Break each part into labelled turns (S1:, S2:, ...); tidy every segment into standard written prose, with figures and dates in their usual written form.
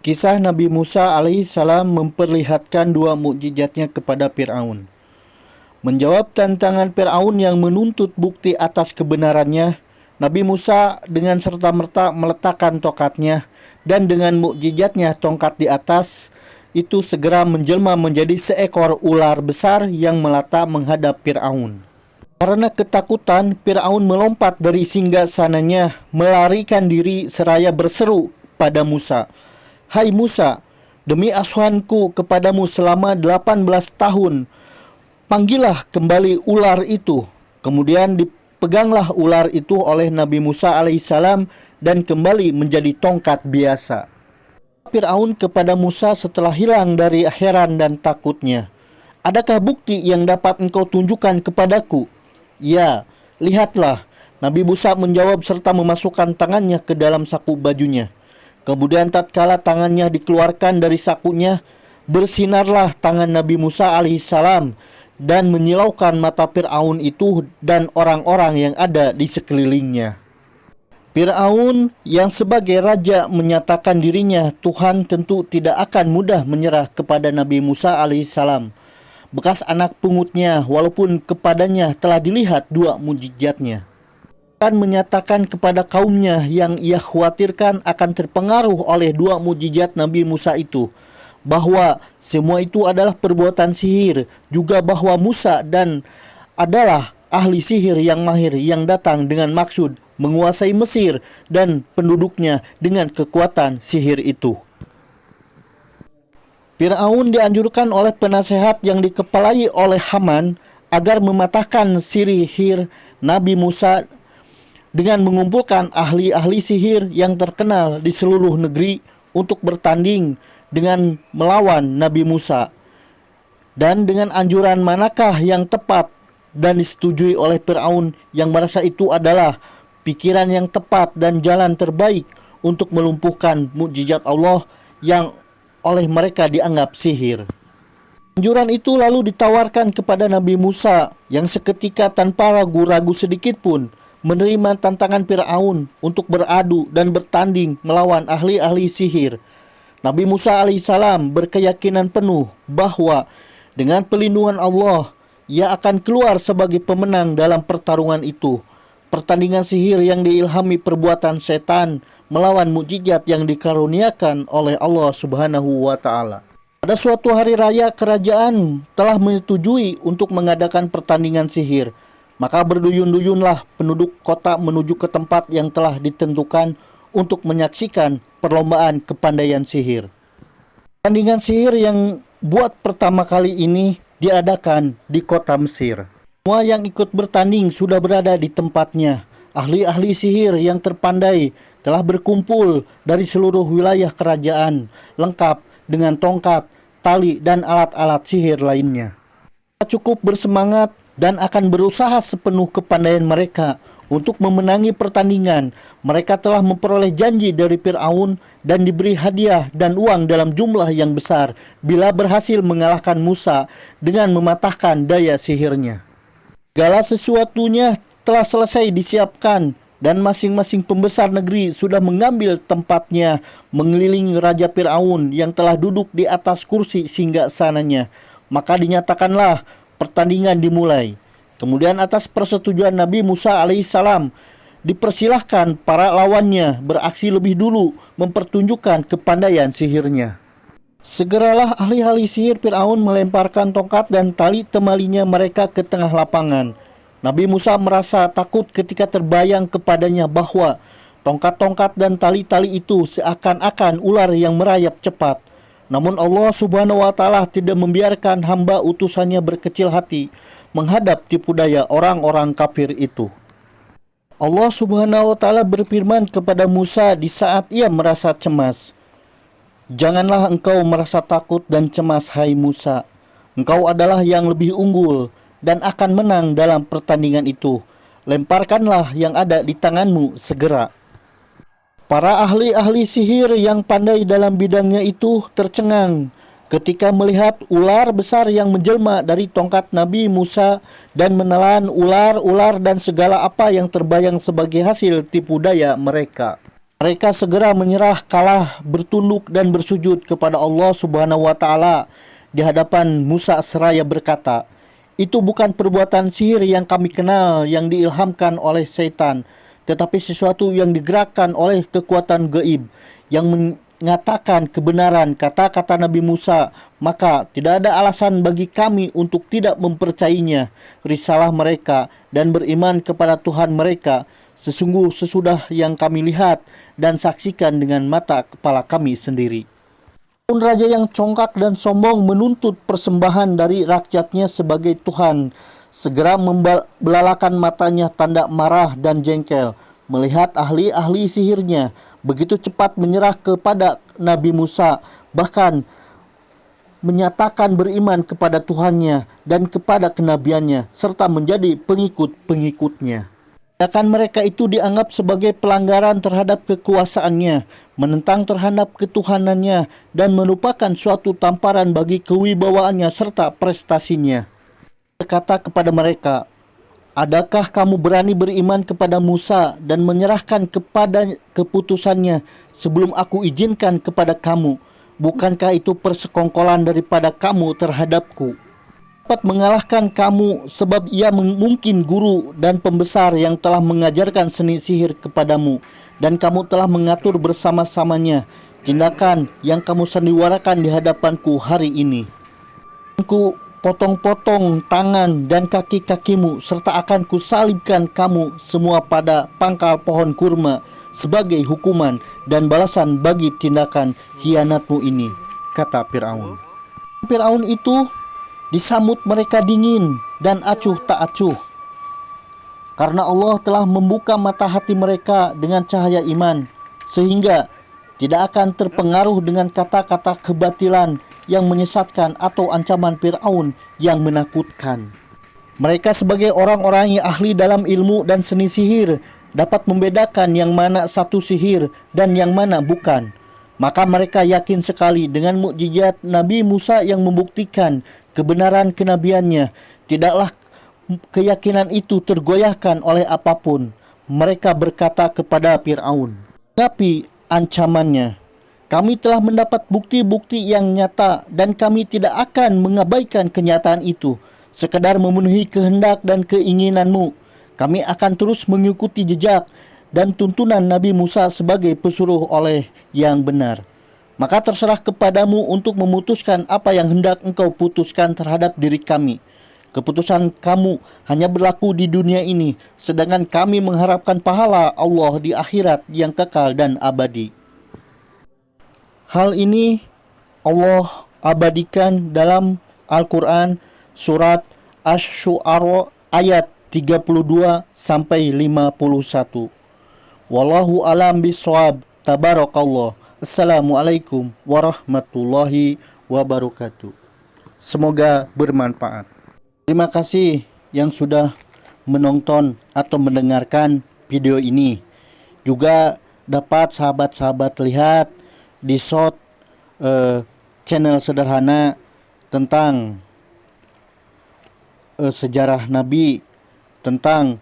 S1: Kisah Nabi Musa alaihissalam memperlihatkan dua mukjizatnya kepada Fir'aun. Menjawab tantangan Fir'aun yang menuntut bukti atas kebenarannya, Nabi Musa dengan serta-merta meletakkan tongkatnya, dan dengan mukjizatnya tongkat di atas itu segera menjelma menjadi seekor ular besar yang melata menghadap Fir'aun. Karena ketakutan, Fir'aun melompat dari singgasananya, melarikan diri seraya berseru pada Musa, "Hai Musa, demi asuhanku kepadamu selama 18 tahun, panggillah kembali ular itu." Kemudian dipeganglah ular itu oleh Nabi Musa alaihissalam dan kembali menjadi tongkat biasa. Fir'aun kepada Musa setelah hilang dari heran dan takutnya, "Adakah bukti yang dapat engkau tunjukkan kepadaku?" "Ya, lihatlah." Nabi Musa menjawab serta memasukkan tangannya ke dalam saku bajunya. Kemudian tatkala tangannya dikeluarkan dari sakunya, bersinarlah tangan Nabi Musa alaihissalam dan menyilaukan mata Fir'aun itu dan orang-orang yang ada di sekelilingnya. Fir'aun yang sebagai raja menyatakan dirinya Tuhan tentu tidak akan mudah menyerah kepada Nabi Musa alaihissalam, bekas anak pungutnya, walaupun kepadanya telah dilihat dua mukjizatnya. Akan menyatakan kepada kaumnya yang ia khawatirkan akan terpengaruh oleh dua mukjizat Nabi Musa itu, bahwa semua itu adalah perbuatan sihir, juga bahwa Musa dan adalah ahli sihir yang mahir yang datang dengan maksud menguasai Mesir dan penduduknya dengan kekuatan sihir itu. Fir'aun dianjurkan oleh penasehat yang dikepalai oleh Haman agar mematahkan sihir Nabi Musa dengan mengumpulkan ahli-ahli sihir yang terkenal di seluruh negeri untuk bertanding dengan melawan Nabi Musa. Dan dengan anjuran manakah yang tepat dan disetujui oleh Fir'aun yang merasa itu adalah pikiran yang tepat dan jalan terbaik untuk melumpuhkan mukjizat Allah yang oleh mereka dianggap sihir. Anjuran itu lalu ditawarkan kepada Nabi Musa yang seketika tanpa ragu-ragu sedikit pun menerima tantangan Fir'aun untuk beradu dan bertanding melawan ahli-ahli sihir. Nabi Musa alaihissalam berkeyakinan penuh bahwa dengan perlindungan Allah, ia akan keluar sebagai pemenang dalam pertarungan itu. Pertandingan sihir yang diilhami perbuatan setan melawan mukjizat yang dikaruniakan oleh Allah Subhanahu wa Ta'ala. Pada suatu hari raya, kerajaan telah menyetujui untuk mengadakan pertandingan sihir. Maka berduyun-duyunlah penduduk kota menuju ke tempat yang telah ditentukan untuk menyaksikan perlombaan kepandaian sihir. Pertandingan sihir yang buat pertama kali ini diadakan di kota Mesir. Semua yang ikut bertanding sudah berada di tempatnya. Ahli-ahli sihir yang terpandai telah berkumpul dari seluruh wilayah kerajaan, lengkap dengan tongkat, tali, dan alat-alat sihir lainnya. Cukup bersemangat dan akan berusaha sepenuh kepandaian mereka untuk memenangi pertandingan. Mereka telah memperoleh janji dari Fir'aun dan diberi hadiah dan uang dalam jumlah yang besar bila berhasil mengalahkan Musa dengan mematahkan daya sihirnya. Segala sesuatunya telah selesai disiapkan dan masing-masing pembesar negeri sudah mengambil tempatnya mengelilingi Raja Fir'aun yang telah duduk di atas kursi singgasananya. Maka dinyatakanlah pertandingan dimulai. Kemudian atas persetujuan Nabi Musa alaihissalam, dipersilahkan para lawannya beraksi lebih dulu mempertunjukkan kepandaian sihirnya. Segeralah ahli-ahli sihir Fir'aun melemparkan tongkat dan tali temalinya mereka ke tengah lapangan. Nabi Musa merasa takut ketika terbayang kepadanya bahwa tongkat-tongkat dan tali-tali itu seakan-akan ular yang merayap cepat. Namun Allah Subhanahu wa Ta'ala tidak membiarkan hamba utusannya berkecil hati menghadap tipu daya orang-orang kafir itu. Allah Subhanahu wa Ta'ala berfirman kepada Musa di saat ia merasa cemas, "Janganlah engkau merasa takut dan cemas, hai Musa. Engkau adalah yang lebih unggul dan akan menang dalam pertandingan itu. Lemparkanlah yang ada di tanganmu segera." Para ahli-ahli sihir yang pandai dalam bidangnya itu tercengang ketika melihat ular besar yang menjelma dari tongkat Nabi Musa dan menelan ular-ular dan segala apa yang terbayang sebagai hasil tipu daya mereka. Mereka segera menyerah, kalah, bertunduk dan bersujud kepada Allah Subhanahu wa taala di hadapan Musa seraya berkata, "Itu bukan perbuatan sihir yang kami kenal yang diilhamkan oleh setan, tetapi sesuatu yang digerakkan oleh kekuatan gaib yang mengatakan kebenaran kata-kata Nabi Musa, maka tidak ada alasan bagi kami untuk tidak mempercayainya risalah mereka dan beriman kepada Tuhan mereka. Sesungguh sesudah yang kami lihat dan saksikan dengan mata kepala kami sendiri." Pun raja yang congkak dan sombong menuntut persembahan dari rakyatnya sebagai Tuhan segera membelalakan matanya tanda marah dan jengkel melihat ahli-ahli sihirnya begitu cepat menyerah kepada Nabi Musa, bahkan menyatakan beriman kepada Tuhannya dan kepada kenabiannya serta menjadi pengikut-pengikutnya. Tindakan mereka itu dianggap sebagai pelanggaran terhadap kekuasaannya, menentang terhadap ketuhanannya, dan merupakan suatu tamparan bagi kewibawaannya serta prestasinya. Berkata kepada mereka, "Adakah kamu berani beriman kepada Musa dan menyerahkan kepada keputusannya sebelum aku izinkan kepada kamu? Bukankah itu persekongkolan daripada kamu terhadapku? Dapat mengalahkan kamu sebab ia mungkin guru dan pembesar yang telah mengajarkan seni sihir kepadamu dan kamu telah mengatur bersama-samanya tindakan yang kamu sandiwarakan di hadapanku hari ini. Ku potong-potong tangan dan kaki-kakimu serta akan kusalibkan kamu semua pada pangkal pohon kurma sebagai hukuman dan balasan bagi tindakan khianatmu ini," kata Firaun. Firaun itu disambut mereka dingin dan acuh tak acuh, karena Allah telah membuka mata hati mereka dengan cahaya iman, sehingga tidak akan terpengaruh dengan kata-kata kebatilan yang menyesatkan atau ancaman Firaun yang menakutkan. Mereka sebagai orang-orang yang ahli dalam ilmu dan seni sihir dapat membedakan yang mana satu sihir dan yang mana bukan. Maka mereka yakin sekali dengan mukjizat Nabi Musa yang membuktikan kebenaran kenabiannya. Tidaklah keyakinan itu tergoyahkan oleh apapun. Mereka berkata kepada Firaun, "Tapi ancamannya, kami telah mendapat bukti-bukti yang nyata dan kami tidak akan mengabaikan kenyataan itu. Sekadar memenuhi kehendak dan keinginanmu, kami akan terus mengikuti jejak dan tuntunan Nabi Musa sebagai pesuruh oleh yang benar. Maka terserah kepadamu untuk memutuskan apa yang hendak engkau putuskan terhadap diri kami. Keputusan kamu hanya berlaku di dunia ini, sedangkan kami mengharapkan pahala Allah di akhirat yang kekal dan abadi." Hal ini Allah abadikan dalam Al-Quran surat Asy-Syu'ara ayat 32 sampai 51. Wallahu alam bisawab. Tabarakallah. Assalamualaikum warahmatullahi wabarakatuh. Semoga bermanfaat. Terima kasih yang sudah menonton atau mendengarkan video ini. Juga dapat sahabat-sahabat lihat di short channel sederhana tentang sejarah Nabi, tentang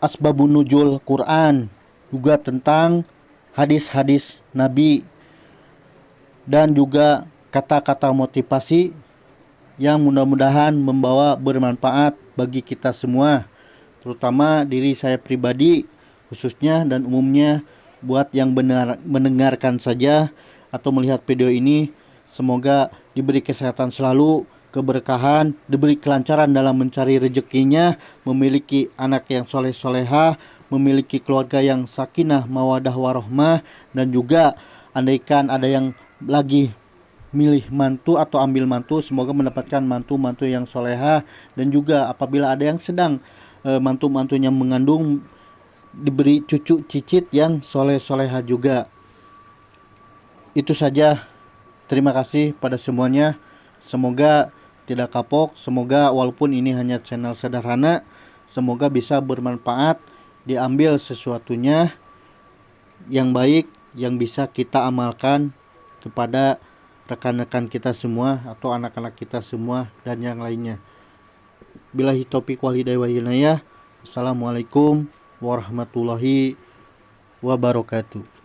S1: asbabun nuzul Quran, juga tentang hadis-hadis Nabi, dan juga kata-kata motivasi yang mudah-mudahan membawa bermanfaat bagi kita semua, terutama diri saya pribadi khususnya dan umumnya. Buat yang benar mendengarkan saja atau melihat video ini, semoga diberi kesehatan selalu, keberkahan, diberi kelancaran dalam mencari rezekinya, memiliki anak yang soleh-solehah, memiliki keluarga yang sakinah, mawadah, warohmah, dan juga andaikan ada yang lagi milih mantu atau ambil mantu, semoga mendapatkan mantu-mantu yang solehah, dan juga apabila ada yang sedang mantu-mantunya mengandung, diberi cucu cicit yang soleh-soleha juga. Itu saja. Terima kasih pada semuanya. Semoga tidak kapok. Semoga walaupun ini hanya channel sederhana, semoga bisa bermanfaat. Diambil sesuatunya yang baik yang bisa kita amalkan kepada rekan-rekan kita semua atau anak-anak kita semua dan yang lainnya. Billahi taufiq wal hidayah. Assalamualaikum warahmatullahi wabarakatuh.